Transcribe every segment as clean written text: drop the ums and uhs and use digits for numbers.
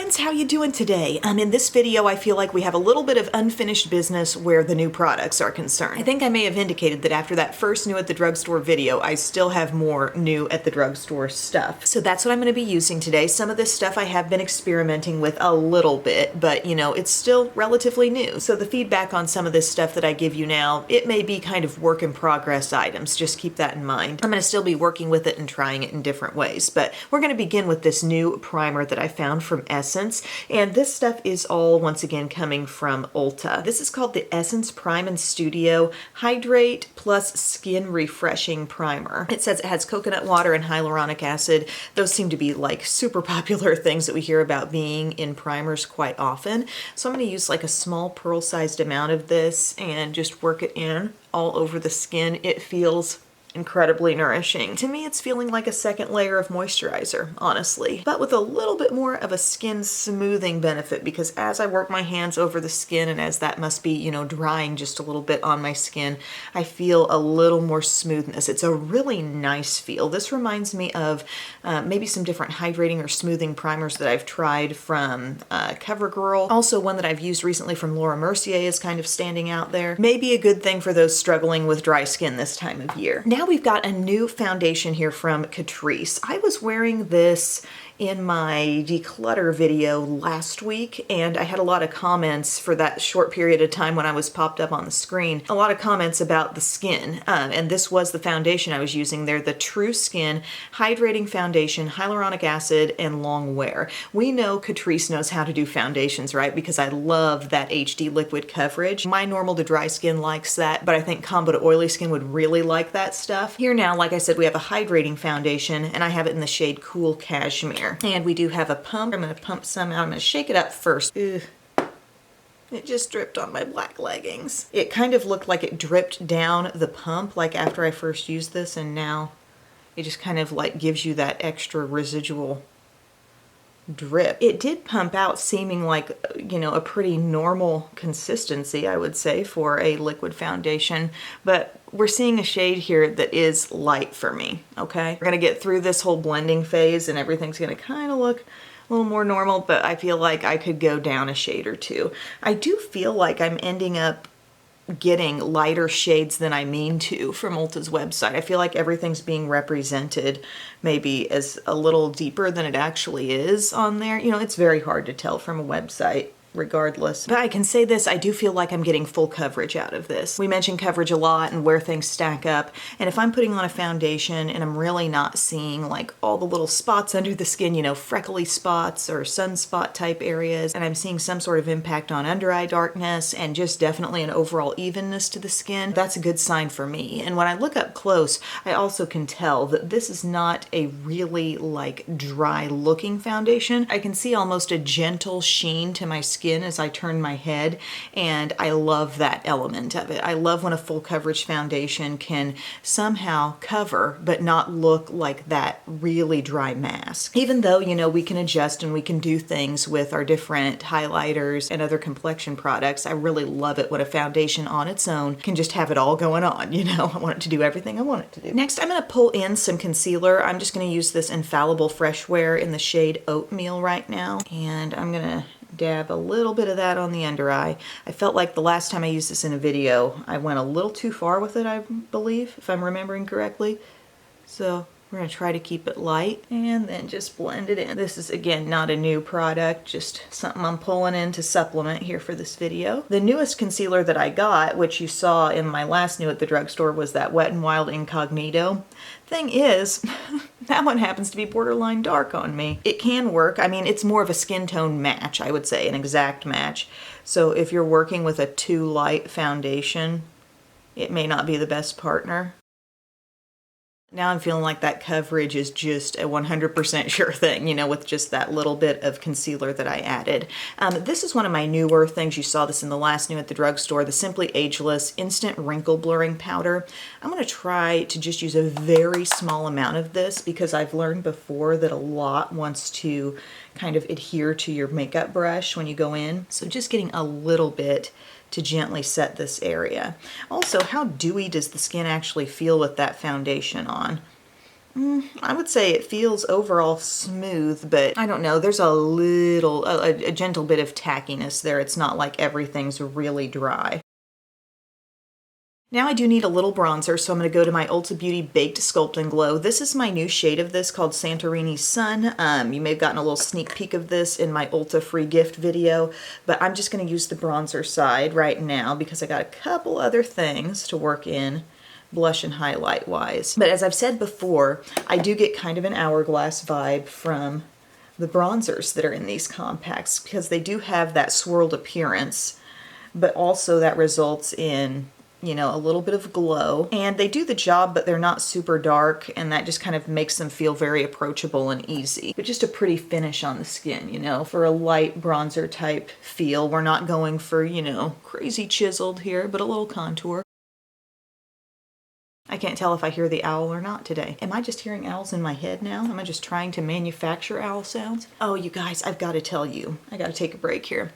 friends, how you doing today? In this video I feel like we have a little bit of unfinished business where the new products are concerned. I think I may have indicated that after that first new at the drugstore video, I still have more new at the drugstore stuff. So that's what I'm going to be using today. Some of this stuff I have been experimenting with a little bit, but you know, it's still relatively new. So the feedback on some of this stuff that I give you now, it may be kind of work in progress items. Just keep that in mind. I'm going to still be working with it and trying it in different ways, but we're going to begin with this new primer that I found from Essence, and this stuff is all once again coming from Ulta. This is called the Essence Prime and Studio Hydrate Plus Skin Refreshing Primer. It says it has coconut water and hyaluronic acid. Those seem to be like super popular things that we hear about being in primers quite often. So I'm going to use like a small pearl-sized amount of this and just work it in all over the skin. It feels incredibly nourishing. To me, it's feeling like a second layer of moisturizer, honestly, but with a little bit more of a skin smoothing benefit, because as I work my hands over the skin and as that must be, you know, drying just a little bit on my skin, I feel a little more smoothness. It's a really nice feel. This reminds me of maybe some different hydrating or smoothing primers that I've tried from CoverGirl. Also, one that I've used recently from Laura Mercier is kind of standing out there. Maybe a good thing for those struggling with dry skin this time of year. Now we've got a new foundation here from Catrice. I was wearing this in my declutter video last week, and I had a lot of comments for that short period of time when I was popped up on the screen. A lot of comments about the skin, and this was the foundation I was using there, the True Skin Hydrating Foundation, Hyaluronic Acid, and Long Wear. We know Catrice knows how to do foundations, right? Because I love that HD liquid coverage. My normal to dry skin likes that, but I think combo to oily skin would really like that stuff. Here now, like I said, we have a hydrating foundation, and I have it in the shade Cool Cashmere. And we do have a pump. I'm going to pump some out. I'm going to shake it up first. Ugh. It just dripped on my black leggings. It kind of looked like it dripped down the pump, like after I first used this, and now it just kind of like gives you that extra residual drip. It did pump out seeming like, you know, a pretty normal consistency, I would say, for a liquid foundation, but we're seeing a shade here that is light for me, okay? We're gonna get through this whole blending phase and everything's gonna kind of look a little more normal, but I feel like I could go down a shade or two. I do feel like I'm ending up getting lighter shades than I mean to from Ulta's website. I feel like everything's being represented maybe as a little deeper than it actually is on there. You know, it's very hard to tell from a website regardless. But I can say this, I do feel like I'm getting full coverage out of this. We mentioned coverage a lot and where things stack up. And if I'm putting on a foundation and I'm really not seeing like all the little spots under the skin, you know, freckly spots or sunspot type areas, and I'm seeing some sort of impact on under eye darkness and just definitely an overall evenness to the skin, that's a good sign for me. And when I look up close, I also can tell that this is not a really like dry looking foundation. I can see almost a gentle sheen to my skin as I turn my head, and I love that element of it. I love when a full coverage foundation can somehow cover but not look like that really dry mask. Even though, you know, we can adjust and we can do things with our different highlighters and other complexion products, I really love it when a foundation on its own can just have it all going on, you know. I want it to do everything I want it to do. Next, I'm going to pull in some concealer. I'm just going to use this Infallible Fresh Wear in the shade Oatmeal right now, and I'm going to dab a little bit of that on the under eye. I felt like the last time I used this in a video, I went a little too far with it, I believe, if I'm remembering correctly. So we're going to try to keep it light and then just blend it in. This is, again, not a new product, just something I'm pulling in to supplement here for this video. The newest concealer that I got, which you saw in my last new at the drugstore, was that Wet n Wild Incognito. Thing is, that one happens to be borderline dark on me. It can work. I mean, it's more of a skin tone match, I would say, an exact match. So if you're working with a too light foundation, it may not be the best partner. Now I'm feeling like that coverage is just a 100% sure thing, you know, with just that little bit of concealer that I added. This is one of my newer things. You saw this in the last new at the drugstore, the Simply Ageless Instant Wrinkle Blurring Powder. I'm going to try to just use a very small amount of this because I've learned before that a lot wants to kind of adhere to your makeup brush when you go in. So just getting a little bit to gently set this area. Also, how dewy does the skin actually feel with that foundation on? I would say it feels overall smooth, but I don't know, there's a little, a gentle bit of tackiness there. It's not like everything's really dry. Now I do need a little bronzer, so I'm going to go to my Ulta Beauty Baked Sculpt and Glow. This is my new shade of this called Santorini Sun. You may have gotten a little sneak peek of this in my Ulta free gift video, but I'm just going to use the bronzer side right now because I got a couple other things to work in blush and highlight wise. But as I've said before, I do get kind of an hourglass vibe from the bronzers that are in these compacts because they do have that swirled appearance, but also that results in, you know, a little bit of glow. And they do the job, but they're not super dark, and that just kind of makes them feel very approachable and easy. But just a pretty finish on the skin, you know, for a light bronzer type feel. We're not going for, you know, crazy chiseled here, but a little contour. I can't tell if I hear the owl or not today. Am I just hearing owls in my head now? Am I just trying to manufacture owl sounds? Oh, you guys, I've got to tell you. I got to take a break here.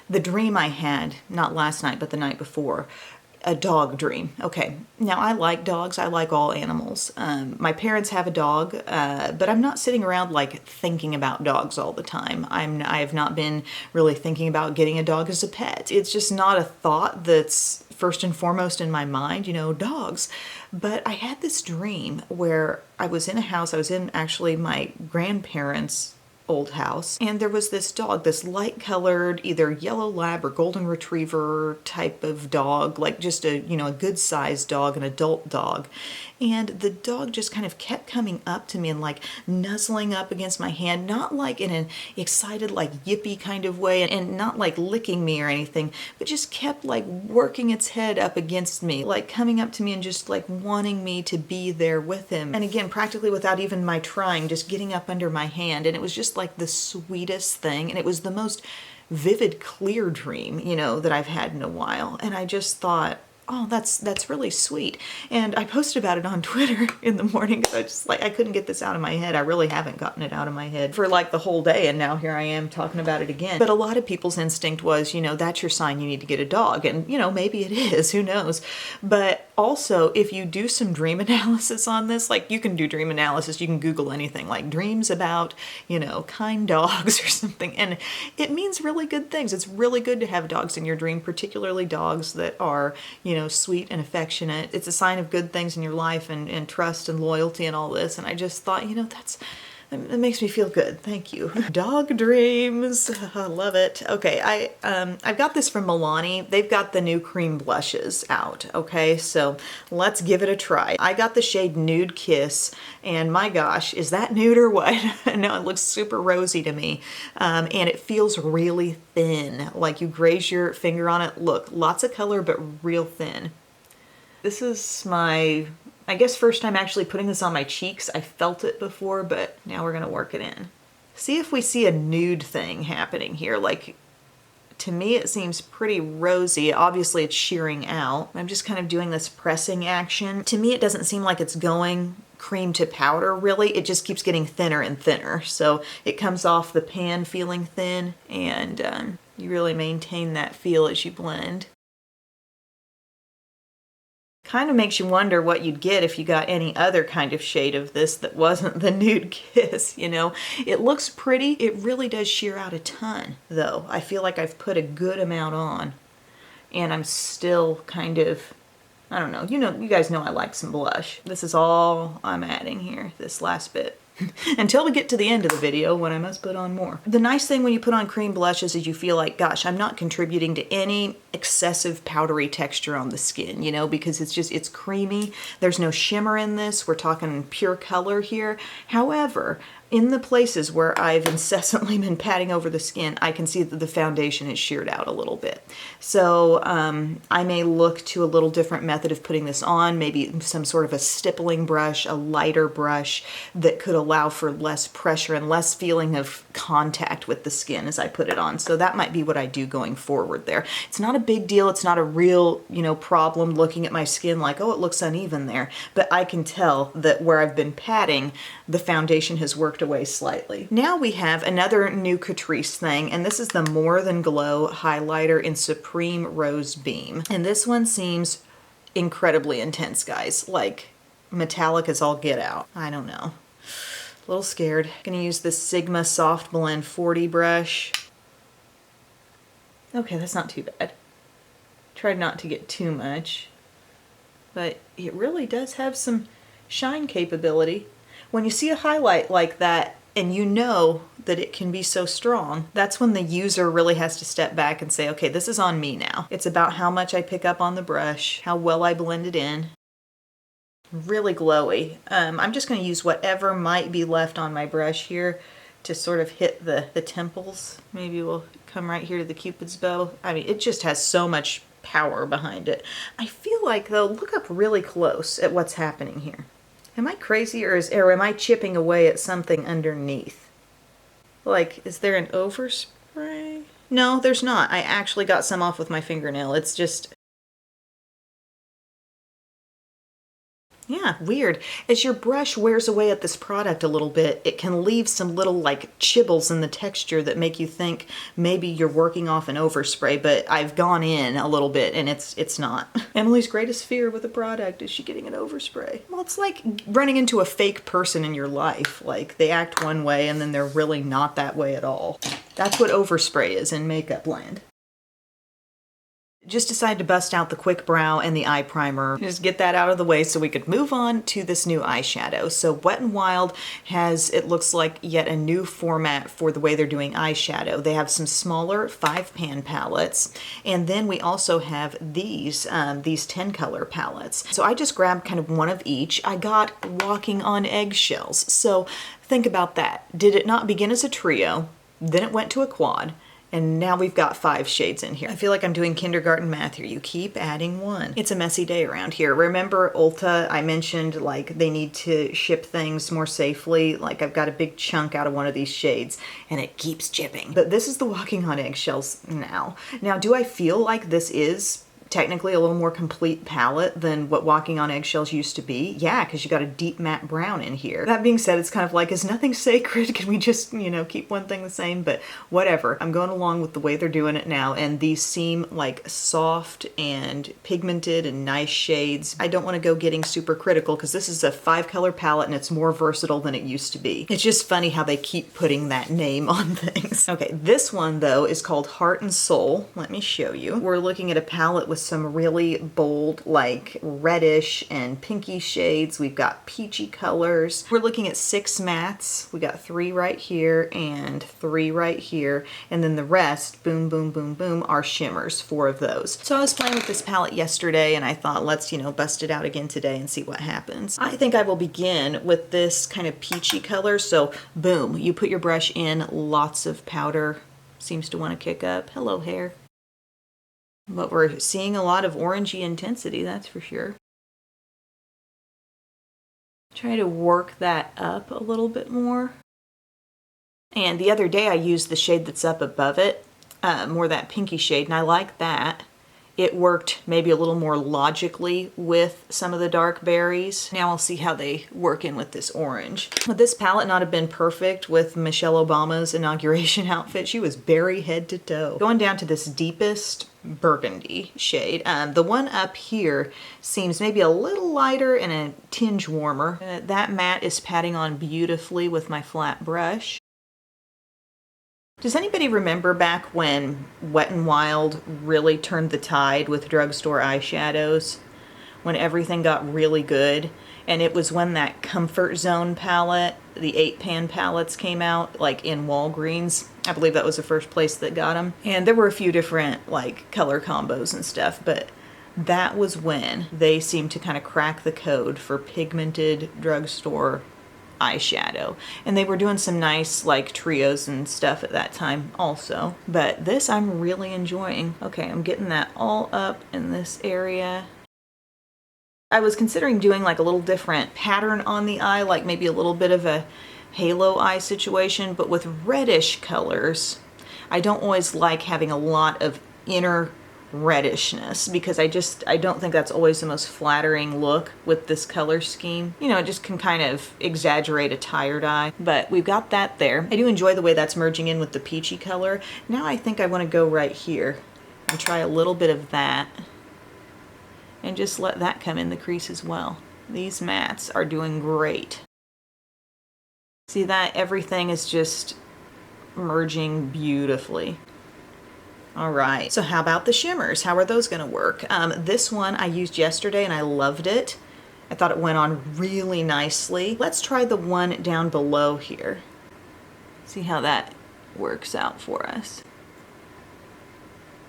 The dream I had, not last night, but the night before, a dog dream. Okay, now I like dogs. I like all animals. My parents have a dog, but I'm not sitting around like thinking about dogs all the time. I have not been really thinking about getting a dog as a pet. It's just not a thought that's first and foremost in my mind, you know, dogs. But I had this dream where I was in a house. I was in actually my grandparents' old house, and there was this dog, this light colored either yellow lab or golden retriever type of dog, like just a, you know, a good sized dog, an adult dog. And the dog just kind of kept coming up to me and like nuzzling up against my hand, not like in an excited like yippee kind of way, and not like licking me or anything, but just kept like working its head up against me, like coming up to me and just like wanting me to be there with him. And again, practically without even my trying, just getting up under my hand. And it was just like the sweetest thing. And it was the most vivid, clear dream, you know, that I've had in a while. And I just thought, oh, that's really sweet. And I posted about it on Twitter in the morning because I just like, I couldn't get this out of my head. I really haven't gotten it out of my head for like the whole day, and now here I am talking about it again. But a lot of people's instinct was, you know, that's your sign you need to get a dog. And, you know, maybe it is, who knows? But also, if you do some dream analysis on this, like you can do dream analysis, you can Google anything like dreams about, you know, kind dogs or something, and it means really good things. It's really good to have dogs in your dream, particularly dogs that are, you know, sweet and affectionate. It's a sign of good things in your life and trust and loyalty and all this. And I just thought, you know, that makes me feel good. Thank you. Dog dreams. I love it. Okay, I've got this from Milani. They've got the new cream blushes out. Okay, so let's give it a try. I got the shade Nude Kiss, and my gosh, is that nude or what? No, it looks super rosy to me. And it feels really thin. Like you graze your finger on it. Look, lots of color, but real thin. This is my, I guess, first time actually putting this on my cheeks. I felt it before, but now we're gonna work it in. See if we see a nude thing happening here. Like, to me it seems pretty rosy. Obviously it's shearing out. I'm just kind of doing this pressing action. To me it doesn't seem like it's going cream to powder really. It just keeps getting thinner and thinner. So it comes off the pan feeling thin, and you really maintain that feel as you blend. Kind of makes you wonder what you'd get if you got any other kind of shade of this that wasn't the Nude Kiss, you know? It looks pretty. It really does shear out a ton, though. I feel like I've put a good amount on, and I'm still kind of, I don't know. You guys know I like some blush. This is all I'm adding here, this last bit. Until we get to the end of the video when I must put on more. The nice thing when you put on cream blushes is you feel like, gosh, I'm not contributing to any excessive powdery texture on the skin, you know, because it's creamy. There's no shimmer in this. We're talking pure color here. However, in the places where I've incessantly been patting over the skin, I can see that the foundation is sheared out a little bit. So I may look to a little different method of putting this on, maybe some sort of a stippling brush, a lighter brush that could allow for less pressure and less feeling of contact with the skin as I put it on. So that might be what I do going forward there. It's not a big deal. It's not a real, you know, problem looking at my skin like, oh, it looks uneven there. But I can tell that where I've been patting, the foundation has worked away slightly. Now we have another new Catrice thing, and this is the More Than Glow highlighter in Supreme Rose Beam. And this one seems incredibly intense, guys. Like, metallic as all get out. I don't know. A little scared. Gonna use this Sigma Soft Blend 40 brush. Okay, that's not too bad. Tried not to get too much, but it really does have some shine capability. When you see a highlight like that and you know that it can be so strong, that's when the user really has to step back and say, okay, this is on me now. It's about how much I pick up on the brush, how well I blend it in. Really glowy. I'm just going to use whatever might be left on my brush here to sort of hit the temples. Maybe we'll come right here to the Cupid's bow. I mean, it just has so much power behind it. I feel like, though, look up really close at what's happening here. Am I crazy, or am I chipping away at something underneath? Like, is there an overspray? No, there's not. I actually got some off with my fingernail. It's just... yeah, weird. As your brush wears away at this product a little bit, it can leave some little like chibbles in the texture that make you think maybe you're working off an overspray, but I've gone in a little bit and it's not. Emily's greatest fear with a product is she getting an overspray. Well, it's like running into a fake person in your life. Like they act one way and then they're really not that way at all. That's what overspray is in makeup land. Just decided to bust out the Quick Brow and the eye primer. Just get that out of the way so we could move on to this new eyeshadow. So Wet n Wild has, it looks like, yet a new format for the way they're doing eyeshadow. They have some smaller 5-pan palettes, and then we also have these 10-color palettes. So I just grabbed kind of one of each. I got Walking on Eggshells. So think about that. Did it not begin as a trio? Then it went to a quad. And now we've got 5 shades in here. I feel like I'm doing kindergarten math here. You keep adding 1. It's a messy day around here. Remember Ulta, I mentioned like they need to ship things more safely. Like I've got a big chunk out of one of these shades and it keeps chipping. But this is the Walking on Eggshells now. Now, do I feel like this is technically a little more complete palette than what Walking on Eggshells used to be? Yeah, because you got a deep matte brown in here. That being said, it's kind of like, is nothing sacred? Can we just, you know, keep one thing the same? But whatever. I'm going along with the way they're doing it now, and these seem like soft and pigmented and nice shades. I don't want to go getting super critical because this is a 5-color palette and it's more versatile than it used to be. It's just funny how they keep putting that name on things. Okay, this one though is called Heart and Soul. Let me show you. We're looking at a palette with some really bold, like reddish and pinky shades. We've got peachy colors. We're looking at 6 mattes. We got 3 right here and 3 right here. And then the rest, boom, boom, boom, boom, are shimmers, 4 of those. So I was playing with this palette yesterday and I thought, let's, you know, bust it out again today and see what happens. I think I will begin with this kind of peachy color. So boom, you put your brush in, lots of powder. Seems to want to kick up. Hello, hair. But we're seeing a lot of orangey intensity, that's for sure. Try to work that up a little bit more. And the other day I used the shade that's up above it, more that pinky shade, and I like that. It worked maybe a little more logically with some of the dark berries. Now I'll see how they work in with this orange. Would this palette not have been perfect with Michelle Obama's inauguration outfit? She was berry head to toe. Going down to this deepest burgundy shade. The one up here seems maybe a little lighter and a tinge warmer. That matte is patting on beautifully with my flat brush. Does anybody remember back when Wet n Wild really turned the tide with drugstore eyeshadows? When everything got really good? And it was when that Comfort Zone palette, the 8-pan palettes came out, like in Walgreens. I believe that was the first place that got them. And there were a few different like color combos and stuff, but that was when they seemed to kind of crack the code for pigmented drugstore eyeshadow. And they were doing some nice like trios and stuff at that time also. But this I'm really enjoying. Okay, I'm getting that all up in this area. I was considering doing like a little different pattern on the eye, like maybe a little bit of a halo eye situation, but with reddish colors. I don't always like having a lot of inner reddishness because I don't think that's always the most flattering look with this color scheme. You know, it just can kind of exaggerate a tired eye, but we've got that there. I do enjoy the way that's merging in with the peachy color. Now I think I want to go right here and try a little bit of that and just let that come in the crease as well. These mattes are doing great. See that? Everything is just merging beautifully. All right, so how about the shimmers? How are those gonna work? This one I used yesterday and I loved it. I thought it went on really nicely. Let's try the one down below here. See how that works out for us.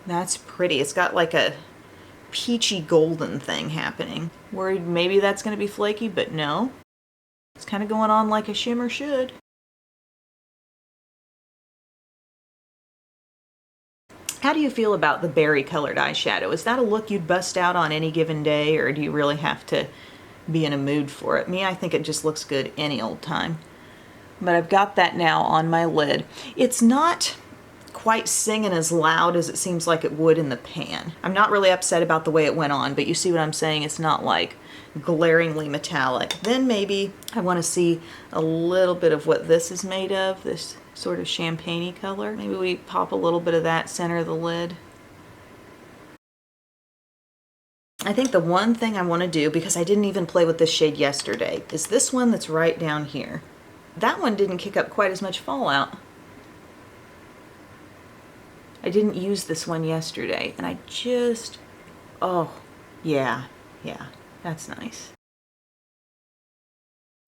That's pretty. It's got like a peachy golden thing happening. Worried maybe that's gonna be flaky, but no. It's kind of going on like a shimmer should. How do you feel about the berry colored eyeshadow? Is that a look you'd bust out on any given day, or do you really have to be in a mood for it? Me, I think it just looks good any old time. But I've got that now on my lid. It's not quite singing as loud as it seems like it would in the pan. I'm not really upset about the way it went on, but you see what I'm saying? It's not like glaringly metallic. Then maybe I want to see a little bit of what this is made of, this sort of champagne-y color. Maybe we pop a little bit of that center of the lid. I think the one thing I want to do, because I didn't even play with this shade yesterday, is this one that's right down here. That one didn't kick up quite as much fallout. I didn't use this one yesterday, and I just, oh, yeah, that's nice.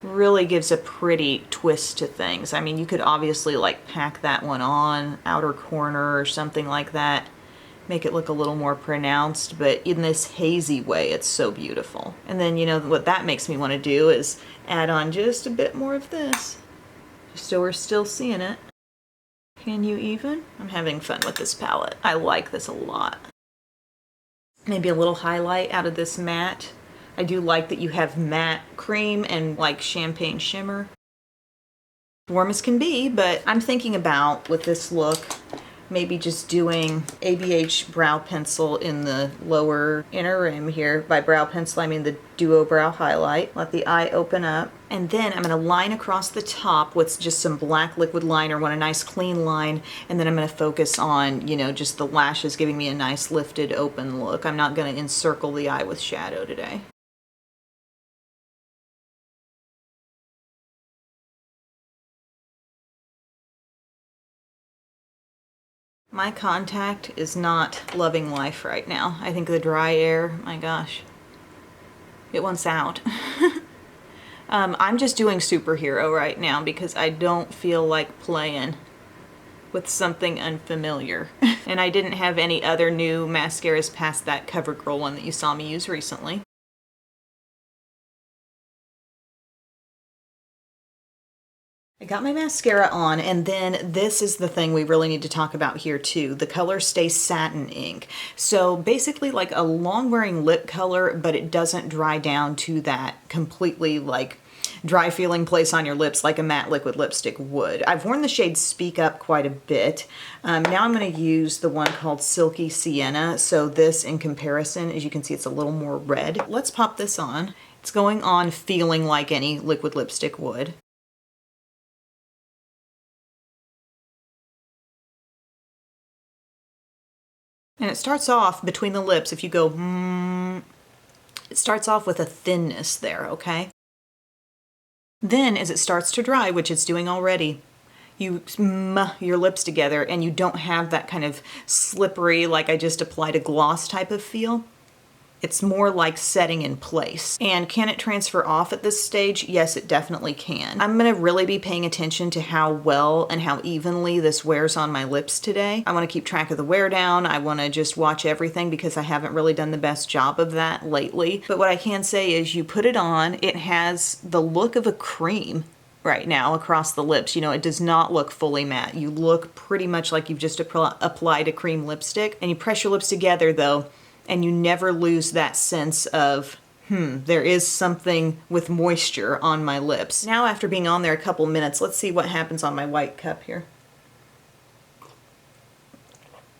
Really gives a pretty twist to things. I mean, you could obviously like pack that one on, outer corner or something like that, make it look a little more pronounced, but in this hazy way, it's so beautiful. And then, you know, what that makes me want to do is add on just a bit more of this, just so we're still seeing it. Can you even? I'm having fun with this palette. I like this a lot. Maybe a little highlight out of this matte. I do like that you have matte cream and like champagne shimmer. Warm as can be, but I'm thinking about, with this look, maybe just doing ABH brow pencil in the lower inner rim here. By brow pencil, I mean the Duo Brow Highlight. Let the eye open up. And then I'm going to line across the top with just some black liquid liner. Want a nice clean line. And then I'm going to focus on, you know, just the lashes, giving me a nice lifted open look. I'm not going to encircle the eye with shadow today. My contact is not loving life right now. I think the dry air, my gosh, it wants out. I'm just doing superhero right now because I don't feel like playing with something unfamiliar. And I didn't have any other new mascaras past that CoverGirl one that you saw me use recently. I got my mascara on, and then this is the thing we really need to talk about here too. The color stays satin ink. So basically like a long wearing lip color, but it doesn't dry down to that completely like dry feeling place on your lips like a matte liquid lipstick would. I've worn the shade Speak Up quite a bit. Now I'm going to use the one called Silky Sienna. So this, in comparison, as you can see, it's a little more red. Let's pop this on. It's going on feeling like any liquid lipstick would. And it starts off between the lips, if you go, it starts off with a thinness there, okay? Then as it starts to dry, which it's doing already, you your lips together and you don't have that kind of slippery, like I just applied a gloss type of feel. It's more like setting in place. And can it transfer off at this stage? Yes, it definitely can. I'm gonna really be paying attention to how well and how evenly this wears on my lips today. I wanna keep track of the wear down. I wanna just watch everything because I haven't really done the best job of that lately. But what I can say is you put it on, it has the look of a cream right now across the lips. You know, it does not look fully matte. You look pretty much like you've just applied a cream lipstick. And you press your lips together though, and you never lose that sense of, there is something with moisture on my lips. Now after being on there a couple minutes, let's see what happens on my white cup here.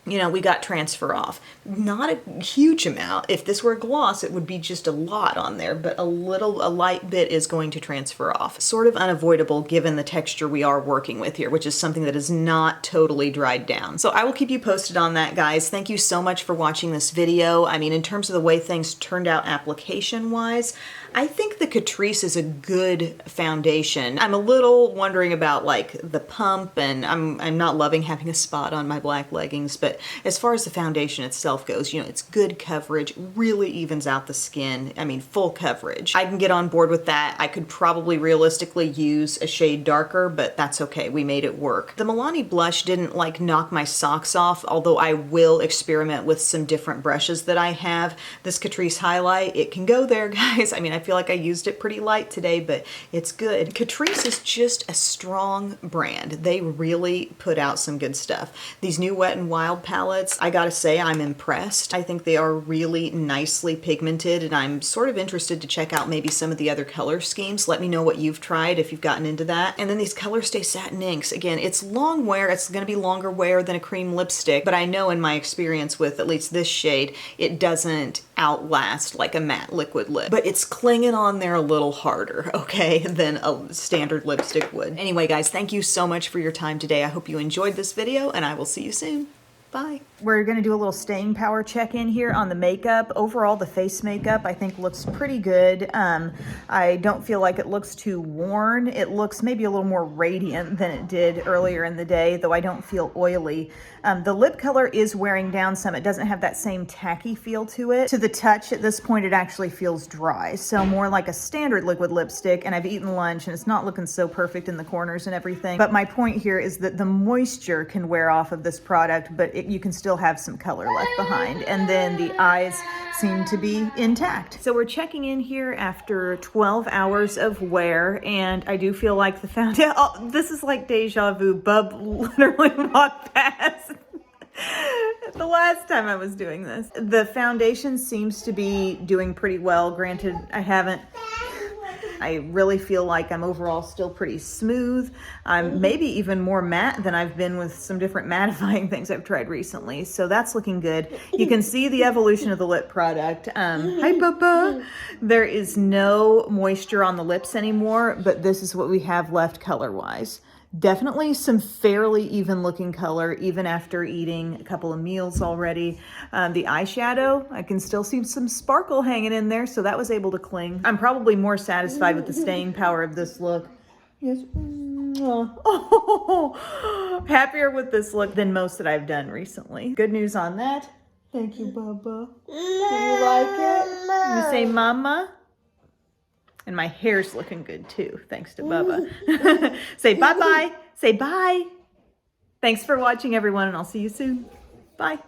you know, we got transfer off. Not a huge amount. If this were a gloss, it would be just a lot on there, but a light bit is going to transfer off. Sort of unavoidable given the texture we are working with here, which is something that is not totally dried down. So I will keep you posted on that, guys. Thank you so much for watching this video. I mean, in terms of the way things turned out application-wise, I think the Catrice is a good foundation. I'm a little wondering about like the pump, and I'm not loving having a spot on my black leggings, but as far as the foundation itself goes, you know, it's good coverage, really evens out the skin. I mean, full coverage. I can get on board with that. I could probably realistically use a shade darker, but that's okay. We made it work. The Milani blush didn't like knock my socks off, although I will experiment with some different brushes that I have. This Catrice highlight, it can go there, guys. I mean, I feel like I used it pretty light today, but it's good. Catrice is just a strong brand. They really put out some good stuff. These new Wet n Wild palettes, I gotta say, I'm impressed. I think they are really nicely pigmented, and I'm sort of interested to check out maybe some of the other color schemes. Let me know what you've tried if you've gotten into that. And then these Color Stay Satin inks. Again, it's long wear. It's gonna be longer wear than a cream lipstick, but I know in my experience with at least this shade, it doesn't outlast like a matte liquid lip, but it's clinging on there a little harder, okay, than a standard lipstick would. Anyway, guys, thank you so much for your time today. I hope you enjoyed this video, and I will see you soon. Bye. We're going to do a little staying power check-in here on the makeup. Overall, the face makeup I think looks pretty good. I don't feel like it looks too worn. It looks maybe a little more radiant than it did earlier in the day, though I don't feel oily. The lip color is wearing down some. It doesn't have that same tacky feel to it. To the touch, at this point, it actually feels dry. So more like a standard liquid lipstick, and I've eaten lunch, and it's not looking so perfect in the corners and everything. But my point here is that the moisture can wear off of this product, but you can still have some color left behind. And then the eyes seem to be intact. So we're checking in here after 12 hours of wear, and I do feel like the foundation, oh, this is like deja vu. Bub literally walked past the last time I was doing this. The foundation seems to be doing pretty well. Granted, I really feel like I'm overall still pretty smooth. I'm maybe even more matte than I've been with some different mattifying things I've tried recently. So that's looking good. You can see the evolution of the lip product. Hi, Papa. There is no moisture on the lips anymore, but this is what we have left color-wise. Definitely some fairly even looking color, even after eating a couple of meals already. The eyeshadow, I can still see some sparkle hanging in there, so that was able to cling. I'm probably more satisfied with the staying power of this look. Yes. Oh, happier with this look than most that I've done recently. Good news on that. Thank you, Bubba. Do you like it? You say mama? And my hair's looking good too, thanks to Bubba. Say bye-bye. Say bye. Thanks for watching, everyone, and I'll see you soon. Bye.